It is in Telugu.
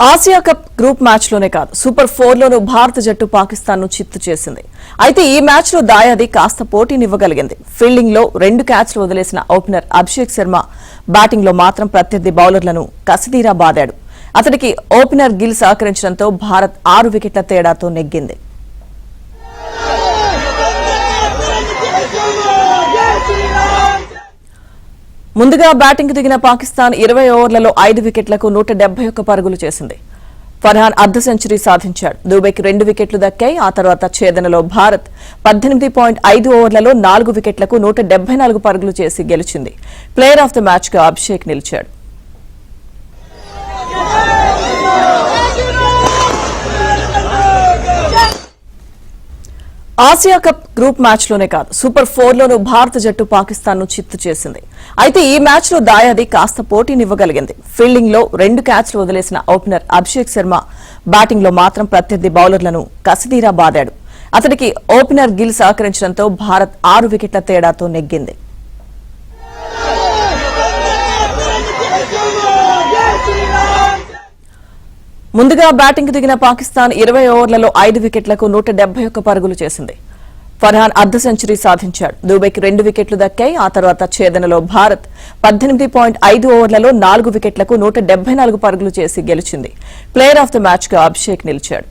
ఆసియా కప్ గ్రూప్ మ్యాచ్ లోనే కాదు సూపర్ 4 లోనూ భారత జట్టు పాకిస్తాన్ ను చిత్తు చేసింది. అయితే ఈ మ్యాచ్ లో దాయాది కాస్త పోటీనివ్వగలిగింది. ఫీల్డింగ్ లో 2 క్యాచ్లు వదిలేసిన ఓపెనర్ అభిషేక్ శర్మ బ్యాటింగ్ లో మాత్రం ప్రత్యర్థి బౌలర్లను కసిదీరా బాదాడు. అతడికి ఓపెనర్ గిల్ సహకరించడంతో భారత్ 6 వికెట్ల తేడాతో నెగ్గింది. ముందుగా బ్యాటింగ్ దిగిన పాకిస్తాన్ 20 ఓవర్లలో 5 వికెట్లకు 171 పరుగులు చేసింది. ఫర్హాన్ అర్ధ సెంచరీ సాధించాడు. దుబేకి 2 వికెట్లు దక్కాయి. ఆ తర్వాత ఛేదనలో భారత్ 18.5 ఓవర్లలో 4 వికెట్లకు 174 పరుగులు చేసి గెలిచింది. ప్లేయర్ ఆఫ్ ద మ్యాచ్ గా అభిషేక్ నిలిచాడు. ఆసియా కప్ గ్రూప్ మ్యాచ్ లోనే కాదు సూపర్ 4 లోనూ భారత జట్టు పాకిస్తాన్ ను చిత్తు చేసింది. అయితే ఈ మ్యాచ్ లో దాయాది కాస్త పోటీనివ్వగలిగింది. ఫీల్డింగ్ లో 2 క్యాచ్లు వదిలేసిన ఓపెనర్ అభిషేక్ శర్మ బ్యాటింగ్ లో మాత్రం ప్రత్యర్థి బౌలర్లను కసిదీరా బాదాడు. అతడికి ఓపెనర్ గిల్ సహకరించడంతో భారత్ 6 వికెట్ల తేడాతో నెగ్గింది. ముందుగా బ్యాటింగ్ దిగిన పాకిస్తాన్ 20 ఓవర్లలో 5 వికెట్లకు 171 పరుగులు చేసింది. ఫర్హాన్ అర్ధ సెంచరీ సాధించాడు. దుబేకి 2 వికెట్లు దక్కాయి. ఆ తర్వాత ఛేదనలో భారత్ 18.5 ఓవర్లలో 4 వికెట్లకు 174 పరుగులు చేసి గెలిచింది. ప్లేయర్ ఆఫ్ ద మ్యాచ్ గా అభిషేక్ నిలిచాడు.